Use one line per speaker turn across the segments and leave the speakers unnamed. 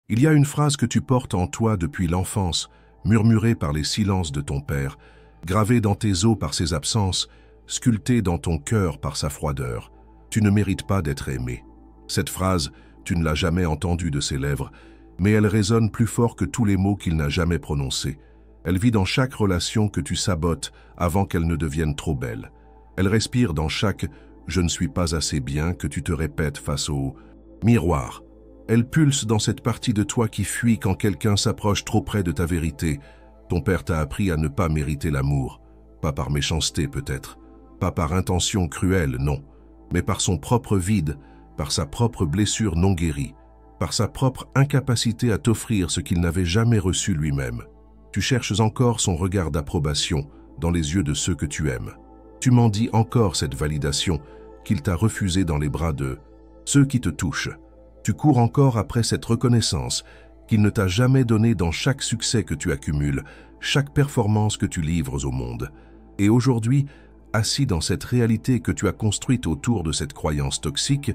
Il y a une phrase que tu portes en toi depuis l'enfance, murmurée par les silences de ton père, gravée dans tes os par ses absences, sculptée dans ton cœur par sa froideur. Tu ne mérites pas d'être aimé. Cette phrase, tu ne l'as jamais entendue de ses lèvres, mais elle résonne plus fort que tous les mots qu'il n'a jamais prononcés. Elle vit dans chaque relation que tu sabotes avant qu'elle ne devienne trop belle. Elle respire dans chaque « je ne suis pas assez bien » que tu te répètes face au miroir. Elle pulse dans cette partie de toi qui fuit quand quelqu'un s'approche trop près de ta vérité. Ton père t'a appris à ne pas mériter l'amour, pas par méchanceté peut-être, pas par intention cruelle, non, mais par son propre vide, par sa propre blessure non guérie, par sa propre incapacité à t'offrir ce qu'il n'avait jamais reçu lui-même. Tu cherches encore son regard d'approbation dans les yeux de ceux que tu aimes. Tu mendis encore cette validation qu'il t'a refusée dans les bras de ceux qui te touchent. Tu cours encore après cette reconnaissance qu'il ne t'a jamais donnée dans chaque succès que tu accumules, chaque performance que tu livres au monde. Et aujourd'hui, assis dans cette réalité que tu as construite autour de cette croyance toxique,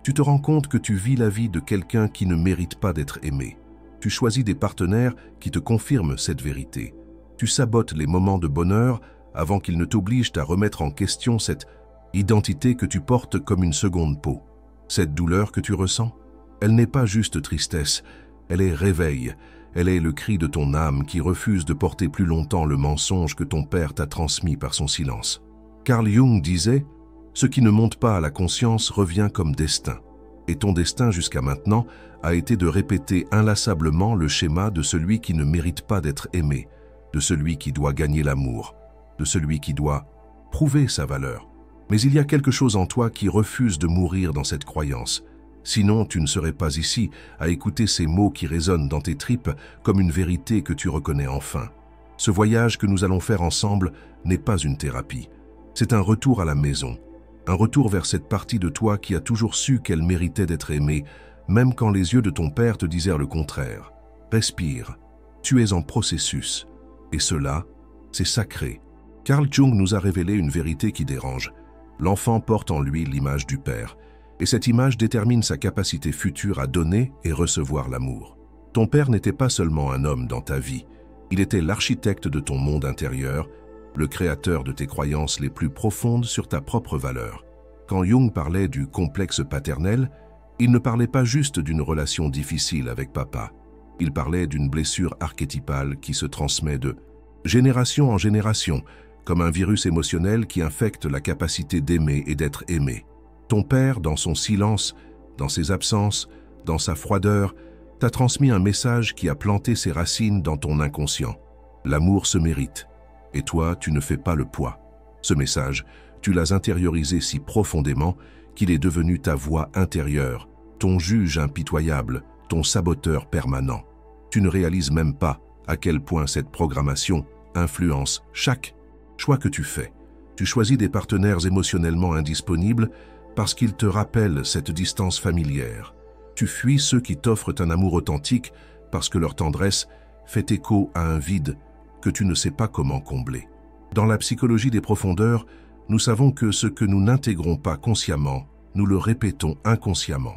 tu te rends compte que tu vis la vie de quelqu'un qui ne mérite pas d'être aimé. Tu choisis des partenaires qui te confirment cette vérité. Tu sabotes les moments de bonheur avant qu'ils ne t'obligent à remettre en question cette identité que tu portes comme une seconde peau. Cette douleur que tu ressens, elle n'est pas juste tristesse, elle est réveil, elle est le cri de ton âme qui refuse de porter plus longtemps le mensonge que ton père t'a transmis par son silence. Carl Jung disait « Ce qui ne monte pas à la conscience revient comme destin ». Et ton destin jusqu'à maintenant a été de répéter inlassablement le schéma de celui qui ne mérite pas d'être aimé, de celui qui doit gagner l'amour, de celui qui doit prouver sa valeur. Mais il y a quelque chose en toi qui refuse de mourir dans cette croyance. Sinon, tu ne serais pas ici à écouter ces mots qui résonnent dans tes tripes comme une vérité que tu reconnais enfin. Ce voyage que nous allons faire ensemble n'est pas une thérapie. C'est un retour à la maison. Un retour vers cette partie de toi qui a toujours su qu'elle méritait d'être aimée, même quand les yeux de ton père te disaient le contraire. Respire. Tu es en processus. Et cela, c'est sacré. Carl Jung nous a révélé une vérité qui dérange. L'enfant porte en lui l'image du père. Et cette image détermine sa capacité future à donner et recevoir l'amour. Ton père n'était pas seulement un homme dans ta vie, il était l'architecte de ton monde intérieur, le créateur de tes croyances les plus profondes sur ta propre valeur. Quand Jung parlait du complexe paternel, il ne parlait pas juste d'une relation difficile avec papa. Il parlait d'une blessure archétypale qui se transmet de génération en génération, comme un virus émotionnel qui infecte la capacité d'aimer et d'être aimé. Ton père, dans son silence, dans ses absences, dans sa froideur, t'a transmis un message qui a planté ses racines dans ton inconscient. L'amour se mérite, et toi, tu ne fais pas le poids. Ce message, tu l'as intériorisé si profondément qu'il est devenu ta voix intérieure, ton juge impitoyable, ton saboteur permanent. Tu ne réalises même pas à quel point cette programmation influence chaque choix que tu fais. Tu choisis des partenaires émotionnellement indisponibles parce qu'ils te rappellent cette distance familière. Tu fuis ceux qui t'offrent un amour authentique parce que leur tendresse fait écho à un vide que tu ne sais pas comment combler. Dans la psychologie des profondeurs, nous savons que ce que nous n'intégrons pas consciemment, nous le répétons inconsciemment.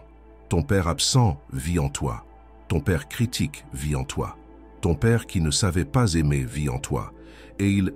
Ton père absent vit en toi. Ton père critique vit en toi. Ton père qui ne savait pas aimer vit en toi. Et il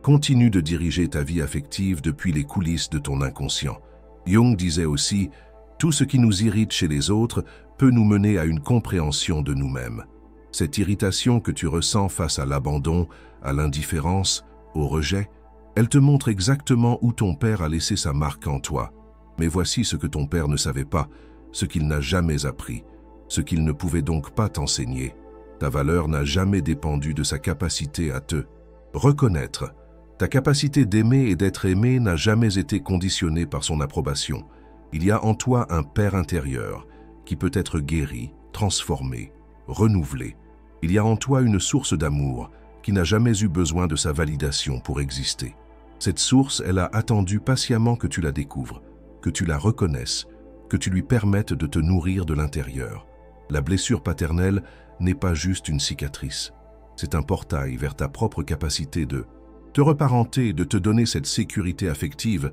continue de diriger ta vie affective depuis les coulisses de ton inconscient. Jung disait aussi « Tout ce qui nous irrite chez les autres peut nous mener à une compréhension de nous-mêmes. » Cette irritation que tu ressens face à l'abandon, à l'indifférence, au rejet, elle te montre exactement où ton père a laissé sa marque en toi. Mais voici ce que ton père ne savait pas, ce qu'il n'a jamais appris, ce qu'il ne pouvait donc pas t'enseigner. Ta valeur n'a jamais dépendu de sa capacité à te reconnaître. Ta capacité d'aimer et d'être aimé n'a jamais été conditionnée par son approbation. Il y a en toi un père intérieur qui peut être guéri, transformé, renouvelé. Il y a en toi une source d'amour qui n'a jamais eu besoin de sa validation pour exister. Cette source, elle a attendu patiemment que tu la découvres, que tu la reconnaisses, que tu lui permettes de te nourrir de l'intérieur. La blessure paternelle n'est pas juste une cicatrice. C'est un portail vers ta propre capacité de te reparenter, de te donner cette sécurité affective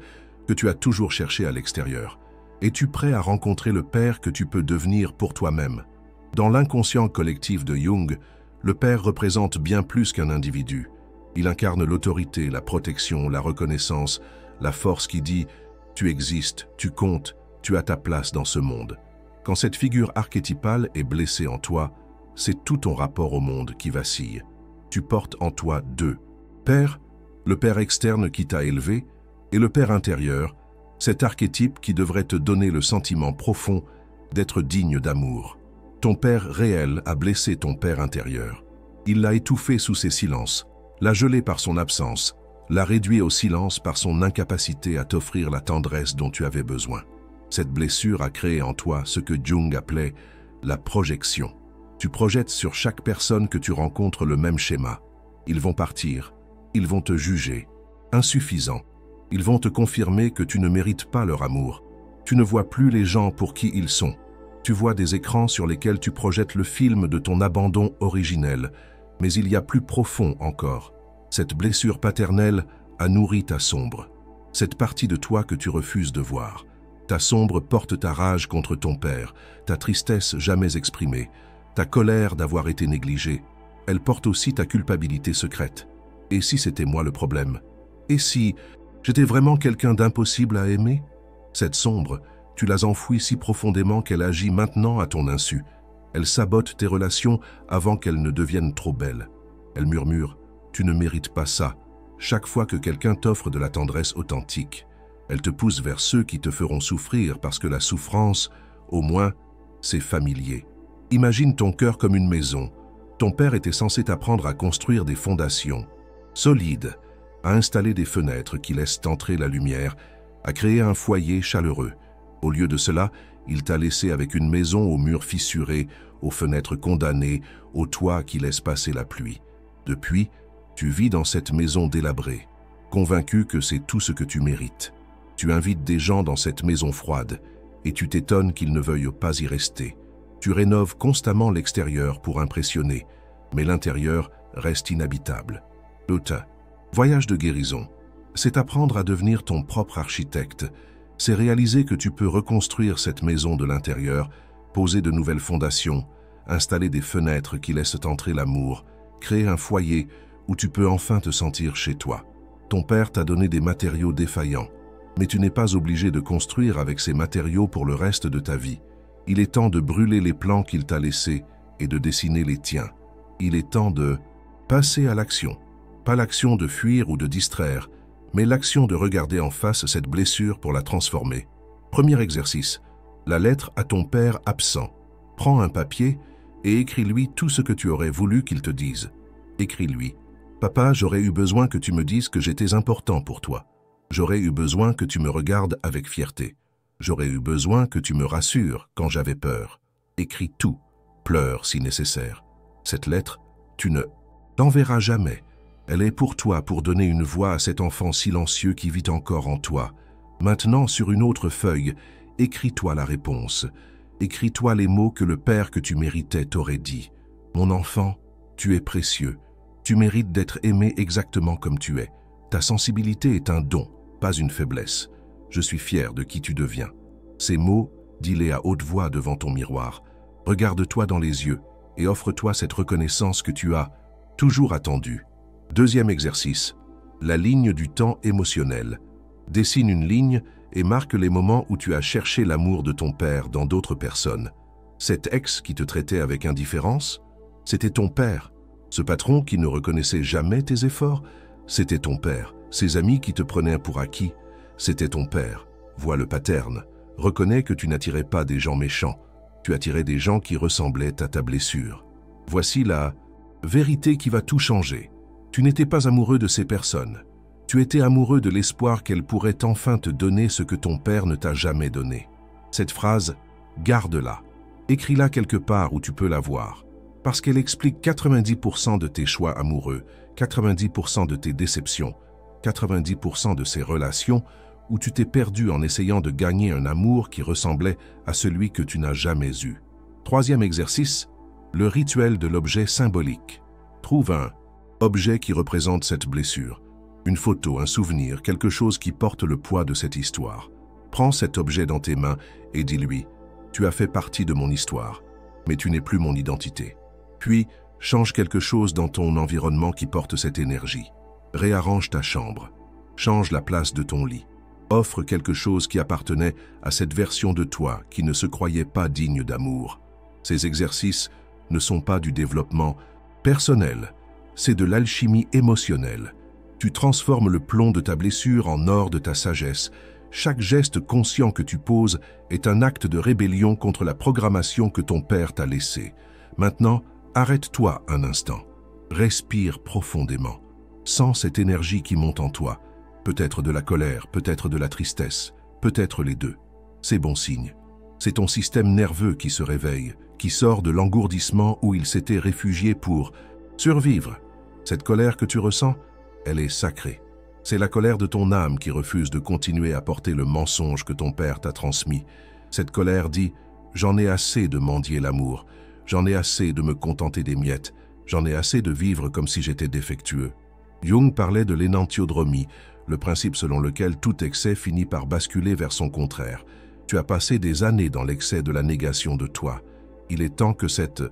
que tu as toujours cherchée à l'extérieur. Es-tu prêt à rencontrer le père que tu peux devenir pour toi-même? Dans l'inconscient collectif de Jung, le père représente bien plus qu'un individu. Il incarne l'autorité, la protection, la reconnaissance, la force qui dit « tu existes, tu comptes, tu as ta place dans ce monde ». Quand cette figure archétypale est blessée en toi, c'est tout ton rapport au monde qui vacille. Tu portes en toi deux. Père, le père externe qui t'a élevé, et le père intérieur, cet archétype qui devrait te donner le sentiment profond d'être digne d'amour. Ton père réel a blessé ton père intérieur. Il l'a étouffé sous ses silences, l'a gelé par son absence, l'a réduit au silence par son incapacité à t'offrir la tendresse dont tu avais besoin. Cette blessure a créé en toi ce que Jung appelait la projection. Tu projettes sur chaque personne que tu rencontres le même schéma. Ils vont partir, ils vont te juger, insuffisant. Ils vont te confirmer que tu ne mérites pas leur amour. Tu ne vois plus les gens pour qui ils sont. Tu vois des écrans sur lesquels tu projettes le film de ton abandon originel. Mais il y a plus profond encore. Cette blessure paternelle a nourri ta sombre. Cette partie de toi que tu refuses de voir. Ta sombre porte ta rage contre ton père, ta tristesse jamais exprimée, ta colère d'avoir été négligée. Elle porte aussi ta culpabilité secrète. Et si c'était moi le problème? Et si j'étais vraiment quelqu'un d'impossible à aimer? Cette sombre, tu l'as enfouie si profondément qu'elle agit maintenant à ton insu. Elle sabote tes relations avant qu'elles ne deviennent trop belles. Elle murmure « Tu ne mérites pas ça » chaque fois que quelqu'un t'offre de la tendresse authentique. Elle te pousse vers ceux qui te feront souffrir parce que la souffrance, au moins, c'est familier. Imagine ton cœur comme une maison. Ton père était censé t'apprendre à construire des fondations solides, à installer des fenêtres qui laissent entrer la lumière, à créer un foyer chaleureux. Au lieu de cela, il t'a laissé avec une maison aux murs fissurés, aux fenêtres condamnées, au toit qui laisse passer la pluie. Depuis, tu vis dans cette maison délabrée, convaincu que c'est tout ce que tu mérites. Tu invites des gens dans cette maison froide et tu t'étonnes qu'ils ne veuillent pas y rester. Tu rénoves constamment l'extérieur pour impressionner, mais l'intérieur reste inhabitable. L'automne, voyage de guérison, c'est apprendre à devenir ton propre architecte. C'est réaliser que tu peux reconstruire cette maison de l'intérieur, poser de nouvelles fondations, installer des fenêtres qui laissent entrer l'amour, créer un foyer où tu peux enfin te sentir chez toi. Ton père t'a donné des matériaux défaillants, mais tu n'es pas obligé de construire avec ces matériaux pour le reste de ta vie. Il est temps de brûler les plans qu'il t'a laissés et de dessiner les tiens. Il est temps de passer à l'action. Pas l'action de fuir ou de distraire, mais l'action de regarder en face cette blessure pour la transformer. Premier exercice, la lettre à ton père absent. Prends un papier et écris-lui tout ce que tu aurais voulu qu'il te dise. Écris-lui. Papa, j'aurais eu besoin que tu me dises que j'étais important pour toi. J'aurais eu besoin que tu me regardes avec fierté. J'aurais eu besoin que tu me rassures quand j'avais peur. Écris tout. Pleure si nécessaire. Cette lettre, tu ne l'enverras jamais. Elle est pour toi, pour donner une voix à cet enfant silencieux qui vit encore en toi. Maintenant, sur une autre feuille, écris-toi la réponse. Écris-toi les mots que le père que tu méritais t'aurait dit. Mon enfant, tu es précieux. Tu mérites d'être aimé exactement comme tu es. Ta sensibilité est un don, pas une faiblesse. Je suis fier de qui tu deviens. Ces mots, dis-les à haute voix devant ton miroir. Regarde-toi dans les yeux et offre-toi cette reconnaissance que tu as toujours attendue. Deuxième exercice, la ligne du temps émotionnel. Dessine une ligne et marque les moments où tu as cherché l'amour de ton père dans d'autres personnes. Cet ex qui te traitait avec indifférence, c'était ton père. Ce patron qui ne reconnaissait jamais tes efforts, c'était ton père. Ces amis qui te prenaient pour acquis, c'était ton père. Vois le pattern. Reconnais que tu n'attirais pas des gens méchants. Tu attirais des gens qui ressemblaient à ta blessure. Voici la vérité qui va tout changer. Tu n'étais pas amoureux de ces personnes. Tu étais amoureux de l'espoir qu'elles pourraient enfin te donner ce que ton père ne t'a jamais donné. Cette phrase, garde-la. Écris-la quelque part où tu peux la voir. Parce qu'elle explique 90% de tes choix amoureux, 90% de tes déceptions, 90% de ces relations où tu t'es perdu en essayant de gagner un amour qui ressemblait à celui que tu n'as jamais eu. Troisième exercice, le rituel de l'objet symbolique. Trouve un objet qui représente cette blessure. Une photo, un souvenir, quelque chose qui porte le poids de cette histoire. Prends cet objet dans tes mains et dis-lui « Tu as fait partie de mon histoire. mais tu n'es plus mon identité. Puis, change quelque chose dans ton environnement qui porte cette énergie. Réarrange ta chambre. Change la place de ton lit. Offre quelque chose qui appartenait à cette version de toi qui ne se croyait pas digne d'amour. Ces exercices ne sont pas du développement personnel, c'est de l'alchimie émotionnelle. Tu transformes le plomb de ta blessure en or de ta sagesse. Chaque geste conscient que tu poses est un acte de rébellion contre la programmation que ton père t'a laissée. Maintenant, arrête-toi un instant. Respire profondément. Sens cette énergie qui monte en toi. Peut-être de la colère, peut-être de la tristesse, peut-être les deux. C'est bon signe. C'est ton système nerveux qui se réveille, qui sort de l'engourdissement où il s'était réfugié pour survivre. Cette colère que tu ressens, elle est sacrée. C'est la colère de ton âme qui refuse de continuer à porter le mensonge que ton père t'a transmis. Cette colère dit « J'en ai assez de mendier l'amour, j'en ai assez de me contenter des miettes, j'en ai assez de vivre comme si j'étais défectueux. » Jung parlait de l'énantiodromie, le principe selon lequel tout excès finit par basculer vers son contraire. Tu as passé des années dans l'excès de la négation de toi. Il est temps que cette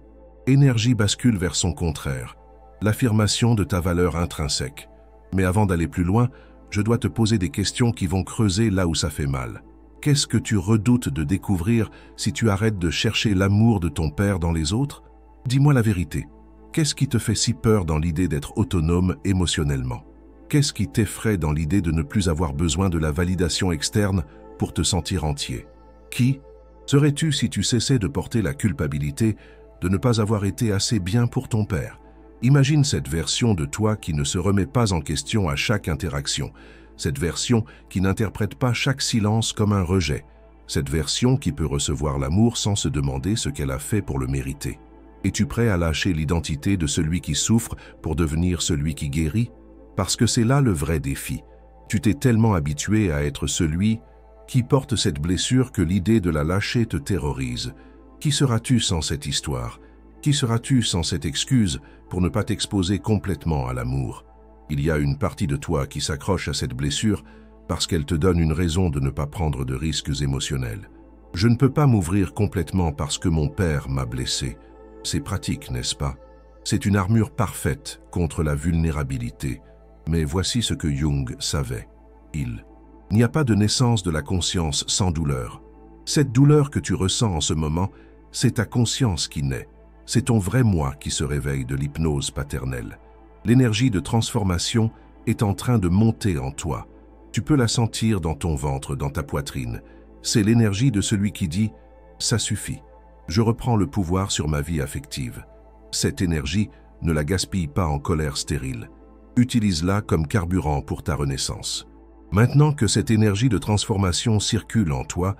énergie bascule vers son contraire, l'affirmation de ta valeur intrinsèque. Mais avant d'aller plus loin, je dois te poser des questions qui vont creuser là où ça fait mal. Qu'est-ce que tu redoutes de découvrir si tu arrêtes de chercher l'amour de ton père dans les autres? Dis-moi la vérité. Qu'est-ce qui te fait si peur dans l'idée d'être autonome émotionnellement? Qu'est-ce qui t'effraie dans l'idée de ne plus avoir besoin de la validation externe pour te sentir entier? Qui serais-tu si tu cessais de porter la culpabilité de ne pas avoir été assez bien pour ton père? Imagine cette version de toi qui ne se remet pas en question à chaque interaction, cette version qui n'interprète pas chaque silence comme un rejet, cette version qui peut recevoir l'amour sans se demander ce qu'elle a fait pour le mériter. Es-tu prêt à lâcher l'identité de celui qui souffre pour devenir celui qui guérit? Parce que c'est là le vrai défi. Tu t'es tellement habitué à être celui qui porte cette blessure que l'idée de la lâcher te terrorise. Qui seras-tu sans cette histoire? Qui seras-tu sans cette excuse pour ne pas t'exposer complètement à l'amour? Il y a une partie de toi qui s'accroche à cette blessure parce qu'elle te donne une raison de ne pas prendre de risques émotionnels. Je ne peux pas m'ouvrir complètement parce que mon père m'a blessé. C'est pratique, n'est-ce pas? C'est une armure parfaite contre la vulnérabilité. Mais voici ce que Jung savait. Il n'y a pas de naissance de la conscience sans douleur. Cette douleur que tu ressens en ce moment, c'est ta conscience qui naît. C'est ton vrai moi qui se réveille de l'hypnose paternelle. L'énergie de transformation est en train de monter en toi. Tu peux la sentir dans ton ventre, dans ta poitrine. C'est l'énergie de celui qui dit « ça suffit, je reprends le pouvoir sur ma vie affective ». Cette énergie, ne la gaspille pas en colère stérile. Utilise-la comme carburant pour ta renaissance. Maintenant que cette énergie de transformation circule en toi,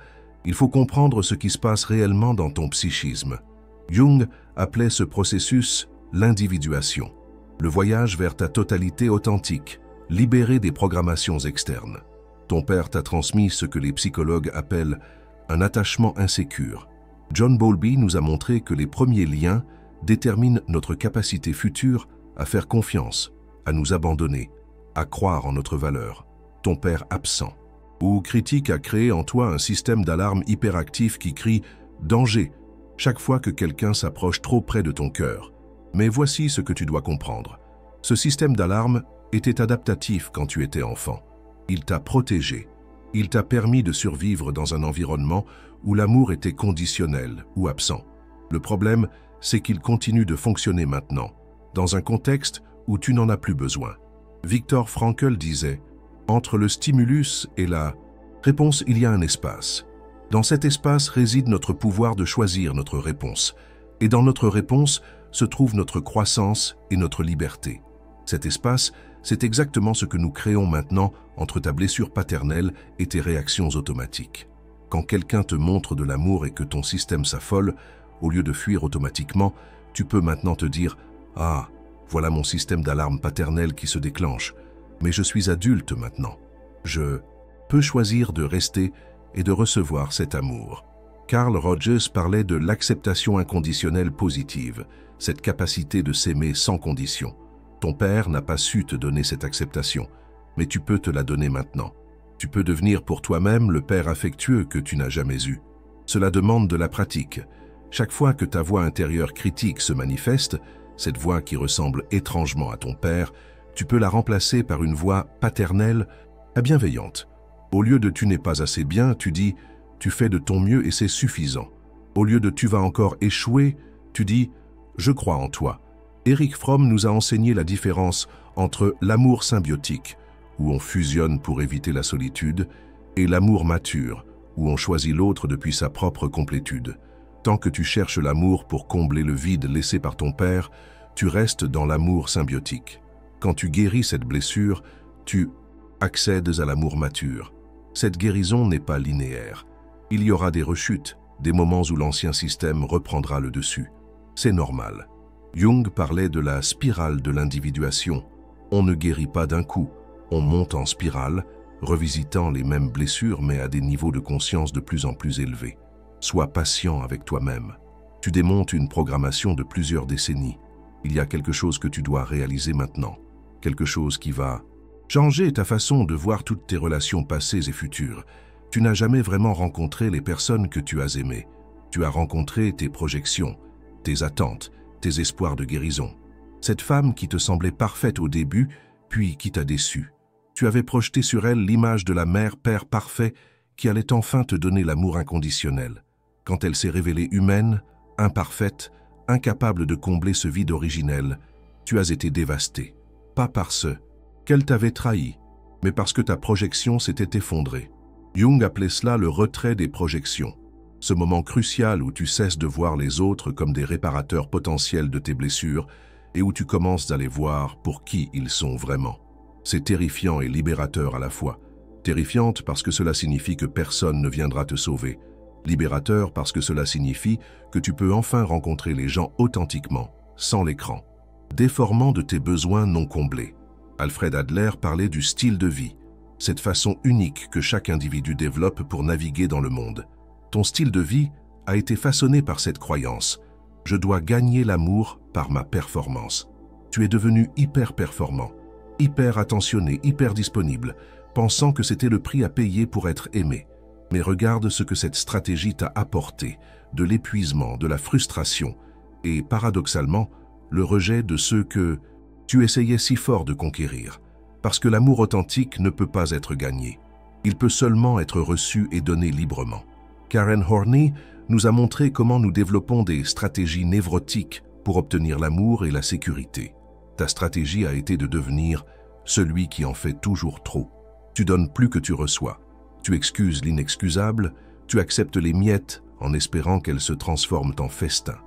il faut comprendre ce qui se passe réellement dans ton psychisme. Jung appelait ce processus l'individuation, le voyage vers ta totalité authentique, libérée des programmations externes. Ton père t'a transmis ce que les psychologues appellent un attachement insécure. John Bowlby nous a montré que les premiers liens déterminent notre capacité future à faire confiance, à nous abandonner, à croire en notre valeur. Ton père absent ou critique a créé en toi un système d'alarme hyperactif qui crie « danger » chaque fois que quelqu'un s'approche trop près de ton cœur. Mais voici ce que tu dois comprendre. Ce système d'alarme était adaptatif quand tu étais enfant. Il t'a protégé. Il t'a permis de survivre dans un environnement où l'amour était conditionnel ou absent. Le problème, c'est qu'il continue de fonctionner maintenant, dans un contexte où tu n'en as plus besoin. Viktor Frankl disait « Entre le stimulus et la réponse, il y a un espace. Dans cet espace réside notre pouvoir de choisir notre réponse. Et dans notre réponse se trouve notre croissance et notre liberté. Cet espace, c'est exactement ce que nous créons maintenant entre ta blessure paternelle et tes réactions automatiques. Quand quelqu'un te montre de l'amour et que ton système s'affole, au lieu de fuir automatiquement, tu peux maintenant te dire « Ah, voilà mon système d'alarme paternelle qui se déclenche. Mais je suis adulte maintenant. Je peux choisir de rester et de recevoir cet amour. » Carl Rogers parlait de l'acceptation inconditionnelle positive, cette capacité de s'aimer sans condition. Ton père n'a pas su te donner cette acceptation, mais tu peux te la donner maintenant. Tu peux devenir pour toi-même le père affectueux que tu n'as jamais eu. Cela demande de la pratique. Chaque fois que ta voix intérieure critique se manifeste, cette voix qui ressemble étrangement à ton père, tu peux la remplacer par une voix paternelle et bienveillante. Au lieu de « tu n'es pas assez bien », tu dis « tu fais de ton mieux et c'est suffisant ». Au lieu de « tu vas encore échouer », tu dis « je crois en toi ». Erich Fromm nous a enseigné la différence entre l'amour symbiotique, où on fusionne pour éviter la solitude, et l'amour mature, où on choisit l'autre depuis sa propre complétude. Tant que tu cherches l'amour pour combler le vide laissé par ton père, tu restes dans l'amour symbiotique. Quand tu guéris cette blessure, tu accèdes à l'amour mature. Cette guérison n'est pas linéaire. Il y aura des rechutes, des moments où l'ancien système reprendra le dessus. C'est normal. Jung parlait de la spirale de l'individuation. On ne guérit pas d'un coup, on monte en spirale, revisitant les mêmes blessures mais à des niveaux de conscience de plus en plus élevés. Sois patient avec toi-même. Tu démontes une programmation de plusieurs décennies. Il y a quelque chose que tu dois réaliser maintenant. Quelque chose qui va changer ta façon de voir toutes tes relations passées et futures. Tu n'as jamais vraiment rencontré les personnes que tu as aimées. Tu as rencontré tes projections, tes attentes, tes espoirs de guérison. Cette femme qui te semblait parfaite au début, puis qui t'a déçu. Tu avais projeté sur elle l'image de la mère-père parfait qui allait enfin te donner l'amour inconditionnel. Quand elle s'est révélée humaine, imparfaite, incapable de combler ce vide originel, tu as été dévasté. Pas parce qu'elle t'avait trahi, mais parce que ta projection s'était effondrée. Jung appelait cela le retrait des projections. Ce moment crucial où tu cesses de voir les autres comme des réparateurs potentiels de tes blessures et où tu commences à les voir pour qui ils sont vraiment. C'est terrifiant et libérateur à la fois. Terrifiante parce que cela signifie que personne ne viendra te sauver. Libérateur parce que cela signifie que tu peux enfin rencontrer les gens authentiquement, sans l'écran. Déformant de tes besoins non comblés. Alfred Adler parlait du style de vie, cette façon unique que chaque individu développe pour naviguer dans le monde. Ton style de vie a été façonné par cette croyance. Je dois gagner l'amour par ma performance. Tu es devenu hyper performant, hyper attentionné, hyper disponible, pensant que c'était le prix à payer pour être aimé. Mais regarde ce que cette stratégie t'a apporté, de l'épuisement, de la frustration et, paradoxalement, le rejet de ceux que tu essayais si fort de conquérir. Parce que l'amour authentique ne peut pas être gagné. Il peut seulement être reçu et donné librement. Karen Horney nous a montré comment nous développons des stratégies névrotiques pour obtenir l'amour et la sécurité. Ta stratégie a été de devenir celui qui en fait toujours trop. Tu donnes plus que tu reçois. Tu excuses l'inexcusable, tu acceptes les miettes en espérant qu'elles se transforment en festin.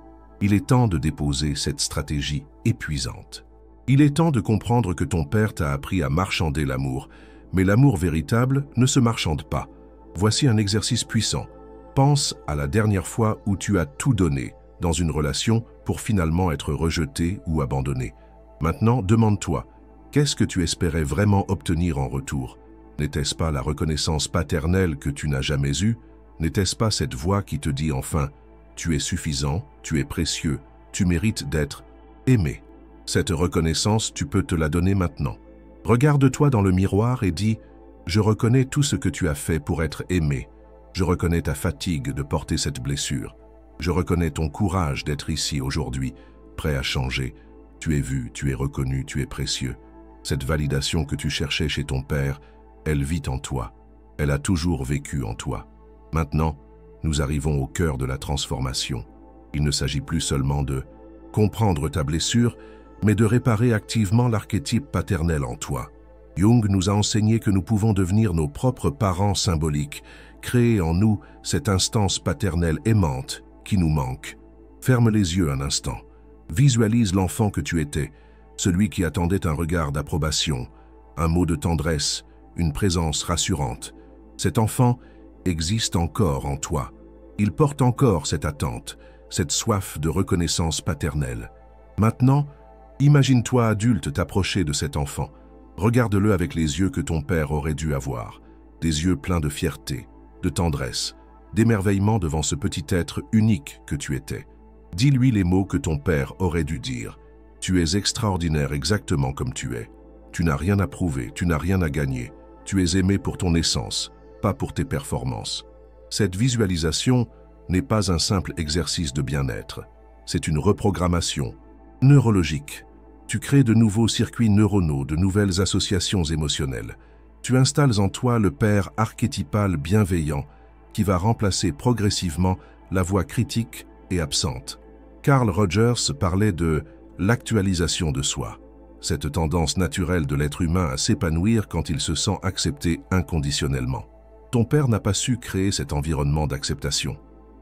Il est temps de déposer cette stratégie épuisante. Il est temps de comprendre que ton père t'a appris à marchander l'amour, mais l'amour véritable ne se marchande pas. Voici un exercice puissant. Pense à la dernière fois où tu as tout donné dans une relation pour finalement être rejeté ou abandonné. Maintenant, demande-toi, qu'est-ce que tu espérais vraiment obtenir en retour ? N'était-ce pas la reconnaissance paternelle que tu n'as jamais eue? N'était-ce pas cette voix qui te dit enfin « tu es suffisant, tu es précieux, tu mérites d'être aimé ». Cette reconnaissance, tu peux te la donner maintenant. Regarde-toi dans le miroir et dis « je reconnais tout ce que tu as fait pour être aimé. Je reconnais ta fatigue de porter cette blessure. Je reconnais ton courage d'être ici aujourd'hui, prêt à changer. Tu es vu, tu es reconnu, tu es précieux. Cette validation que tu cherchais chez ton père, elle vit en toi. Elle a toujours vécu en toi. Maintenant, nous arrivons au cœur de la transformation. Il ne s'agit plus seulement de comprendre ta blessure, mais de réparer activement l'archétype paternel en toi. Jung nous a enseigné que nous pouvons devenir nos propres parents symboliques, créer en nous cette instance paternelle aimante qui nous manque. Ferme les yeux un instant. Visualise l'enfant que tu étais, celui qui attendait un regard d'approbation, un mot de tendresse, une présence rassurante. Cet enfant existe encore en toi. Il porte encore cette attente, cette soif de reconnaissance paternelle. Maintenant, imagine-toi adulte t'approcher de cet enfant. Regarde-le avec les yeux que ton père aurait dû avoir, des yeux pleins de fierté, de tendresse, d'émerveillement devant ce petit être unique que tu étais. Dis-lui les mots que ton père aurait dû dire. Tu es extraordinaire exactement comme tu es. Tu n'as rien à prouver, tu n'as rien à gagner. Tu es aimé pour ton essence, pas pour tes performances. Cette visualisation n'est pas un simple exercice de bien-être. C'est une reprogrammation neurologique. Tu crées de nouveaux circuits neuronaux, de nouvelles associations émotionnelles. Tu installes en toi le père archétypal bienveillant qui va remplacer progressivement la voix critique et absente. Carl Rogers parlait de l'actualisation de soi, cette tendance naturelle de l'être humain à s'épanouir quand il se sent accepté inconditionnellement. Ton père n'a pas su créer cet environnement d'acceptation,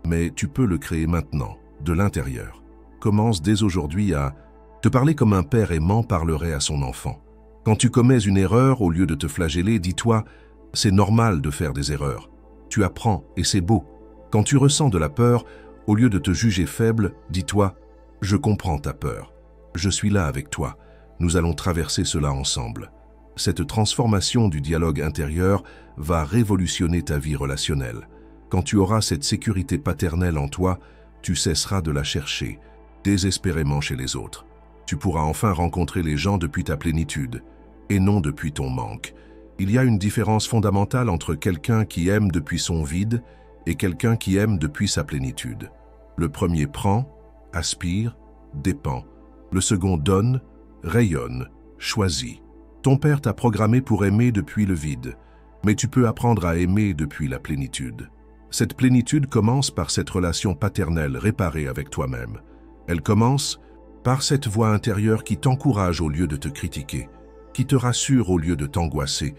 mais tu peux le créer maintenant, de l'intérieur. Commence dès aujourd'hui à te parler comme un père aimant parlerait à son enfant. Quand tu commets une erreur, au lieu de te flageller, dis-toi « c'est normal de faire des erreurs ». Tu apprends et c'est beau. Quand tu ressens de la peur, au lieu de te juger faible, dis-toi « je comprends ta peur. Je suis là avec toi. Nous allons traverser cela ensemble ». Cette transformation du dialogue intérieur va révolutionner ta vie relationnelle. Quand tu auras cette sécurité paternelle en toi, tu cesseras de la chercher désespérément chez les autres. Tu pourras enfin rencontrer les gens depuis ta plénitude, et non depuis ton manque. Il y a une différence fondamentale entre quelqu'un qui aime depuis son vide et quelqu'un qui aime depuis sa plénitude. Le premier prend, aspire, dépend. Le second donne, rayonne, choisit. Ton père t'a programmé pour aimer depuis le vide, mais tu peux apprendre à aimer depuis la plénitude. Cette plénitude commence par cette relation paternelle réparée avec toi-même. Elle commence par cette voix intérieure qui t'encourage au lieu de te critiquer, qui te rassure au lieu de t'angoisser,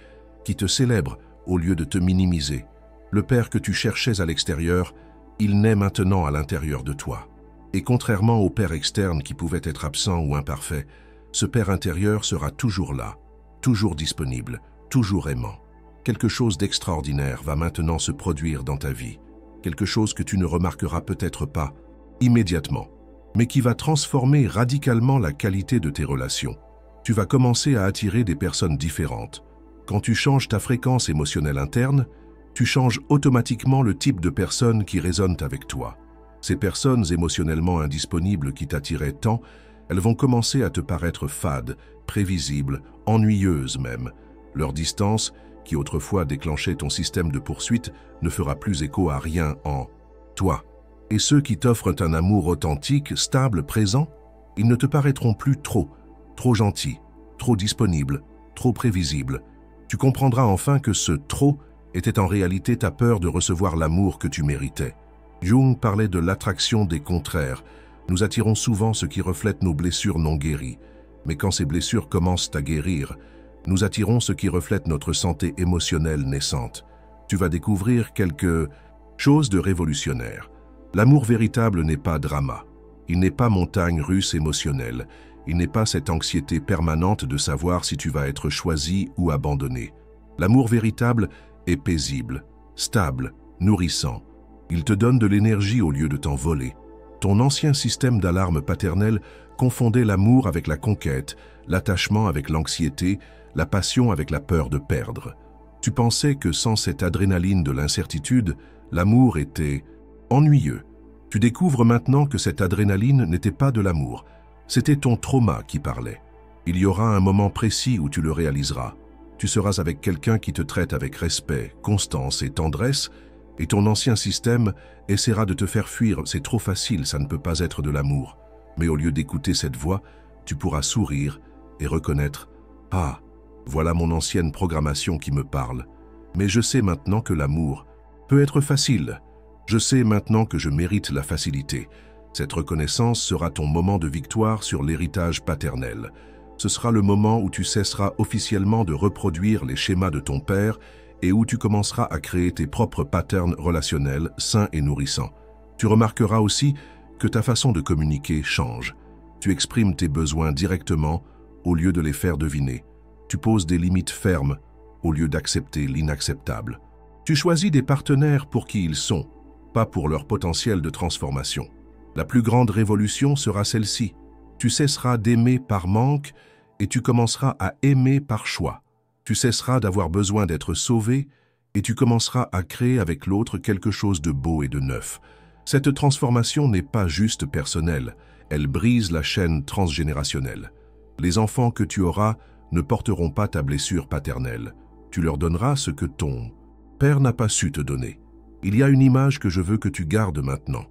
qui te célèbre au lieu de te minimiser. Le père que tu cherchais à l'extérieur, il naît maintenant à l'intérieur de toi. Et contrairement au père externe qui pouvait être absent ou imparfait, ce père intérieur sera toujours là, toujours disponible, toujours aimant. Quelque chose d'extraordinaire va maintenant se produire dans ta vie, quelque chose que tu ne remarqueras peut-être pas immédiatement, mais qui va transformer radicalement la qualité de tes relations. Tu vas commencer à attirer des personnes différentes. Quand tu changes ta fréquence émotionnelle interne, tu changes automatiquement le type de personnes qui résonnent avec toi. Ces personnes émotionnellement indisponibles qui t'attiraient tant, elles vont commencer à te paraître fades, prévisibles, ennuyeuses même. Leur distance, qui autrefois déclenchait ton système de poursuite, ne fera plus écho à rien en toi. Et ceux qui t'offrent un amour authentique, stable, présent, ils ne te paraîtront plus trop gentils, trop disponibles, trop prévisibles. Tu comprendras enfin que ce « trop » était en réalité ta peur de recevoir l'amour que tu méritais. Jung parlait de l'attraction des contraires. Nous attirons souvent ce qui reflète nos blessures non guéries. Mais quand ces blessures commencent à guérir, nous attirons ce qui reflète notre santé émotionnelle naissante. Tu vas découvrir quelque chose de révolutionnaire. L'amour véritable n'est pas drama. Il n'est pas montagne russe émotionnelle. Il n'est pas cette anxiété permanente de savoir si tu vas être choisi ou abandonné. L'amour véritable est paisible, stable, nourrissant. Il te donne de l'énergie au lieu de t'en voler. Ton ancien système d'alarme paternelle confondait l'amour avec la conquête, l'attachement avec l'anxiété, la passion avec la peur de perdre. Tu pensais que sans cette adrénaline de l'incertitude, l'amour était ennuyeux. Tu découvres maintenant que cette adrénaline n'était pas de l'amour. C'était ton trauma qui parlait. Il y aura un moment précis où tu le réaliseras. Tu seras avec quelqu'un qui te traite avec respect, constance et tendresse, et ton ancien système essaiera de te faire fuir. C'est trop facile, ça ne peut pas être de l'amour. Mais au lieu d'écouter cette voix, tu pourras sourire et reconnaître « Ah, voilà mon ancienne programmation qui me parle. Mais je sais maintenant que l'amour peut être facile. Je sais maintenant que je mérite la facilité. » Cette reconnaissance sera ton moment de victoire sur l'héritage paternel. Ce sera le moment où tu cesseras officiellement de reproduire les schémas de ton père et où tu commenceras à créer tes propres patterns relationnels sains et nourrissants. Tu remarqueras aussi que ta façon de communiquer change. Tu exprimes tes besoins directement au lieu de les faire deviner. Tu poses des limites fermes au lieu d'accepter l'inacceptable. Tu choisis des partenaires pour qui ils sont, pas pour leur potentiel de transformation. La plus grande révolution sera celle-ci. Tu cesseras d'aimer par manque et tu commenceras à aimer par choix. Tu cesseras d'avoir besoin d'être sauvé et tu commenceras à créer avec l'autre quelque chose de beau et de neuf. Cette transformation n'est pas juste personnelle, elle brise la chaîne transgénérationnelle. Les enfants que tu auras ne porteront pas ta blessure paternelle. Tu leur donneras ce que ton père n'a pas su te donner. Il y a une image que je veux que tu gardes maintenant,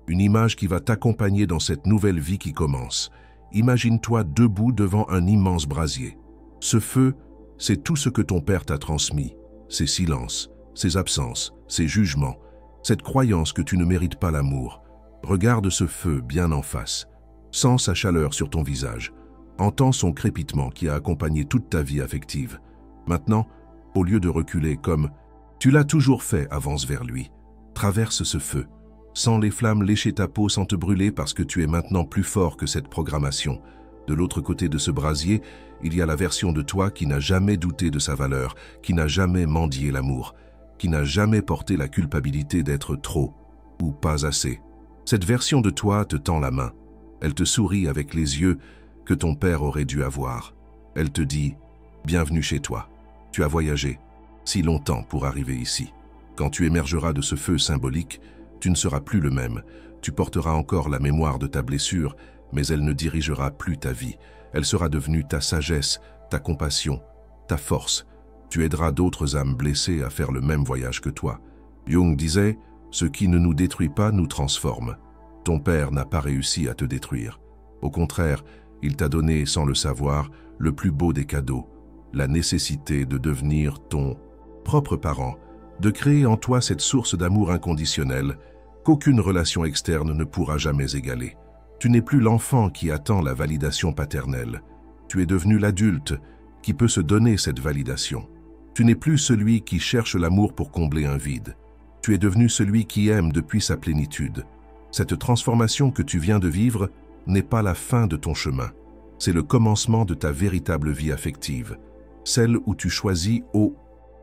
une image qui va t'accompagner dans cette nouvelle vie qui commence. Imagine-toi debout devant un immense brasier. Ce feu, c'est tout ce que ton père t'a transmis, ses silences, ses absences, ses jugements, cette croyance que tu ne mérites pas l'amour. Regarde ce feu bien en face. Sens sa chaleur sur ton visage. Entends son crépitement qui a accompagné toute ta vie affective. Maintenant, au lieu de reculer comme tu l'as toujours fait, avance vers lui. Traverse ce feu. Sens les flammes lécher ta peau sans te brûler parce que tu es maintenant plus fort que cette programmation. De l'autre côté de ce brasier, il y a la version de toi qui n'a jamais douté de sa valeur, qui n'a jamais mendié l'amour, qui n'a jamais porté la culpabilité d'être trop ou pas assez. Cette version de toi te tend la main. Elle te sourit avec les yeux que ton père aurait dû avoir. Elle te dit « Bienvenue chez toi. Tu as voyagé si longtemps pour arriver ici. Quand tu émergeras de ce feu symbolique, tu ne seras plus le même. Tu porteras encore la mémoire de ta blessure, mais elle ne dirigera plus ta vie. Elle sera devenue ta sagesse, ta compassion, ta force. Tu aideras d'autres âmes blessées à faire le même voyage que toi. Jung disait « Ce qui ne nous détruit pas nous transforme ». Ton père n'a pas réussi à te détruire. Au contraire, il t'a donné, sans le savoir, le plus beau des cadeaux, la nécessité de devenir ton propre parent, de créer en toi cette source d'amour inconditionnel qu'aucune relation externe ne pourra jamais égaler. Tu n'es plus l'enfant qui attend la validation paternelle. Tu es devenu l'adulte qui peut se donner cette validation. Tu n'es plus celui qui cherche l'amour pour combler un vide. Tu es devenu celui qui aime depuis sa plénitude. Cette transformation que tu viens de vivre n'est pas la fin de ton chemin. C'est le commencement de ta véritable vie affective, celle où tu choisis au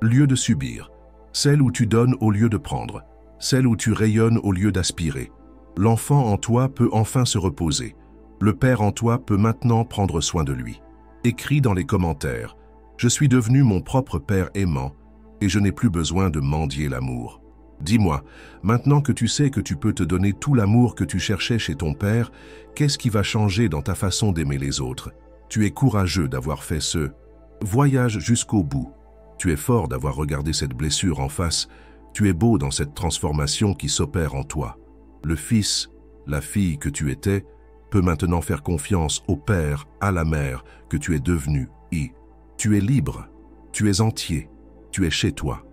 lieu de subir, celle où tu donnes au lieu de prendre, celle où tu rayonnes au lieu d'aspirer. L'enfant en toi peut enfin se reposer. Le père en toi peut maintenant prendre soin de lui. Écris dans les commentaires « Je suis devenu mon propre père aimant et je n'ai plus besoin de mendier l'amour ». Dis-moi, maintenant que tu sais que tu peux te donner tout l'amour que tu cherchais chez ton père, qu'est-ce qui va changer dans ta façon d'aimer les autres? Tu es courageux d'avoir fait ce voyage jusqu'au bout. Tu es fort d'avoir regardé cette blessure en face. Tu es beau dans cette transformation qui s'opère en toi. Le fils, la fille que tu étais, peut maintenant faire confiance au père, à la mère que tu es devenu. Tu es libre, tu es entier, tu es chez toi.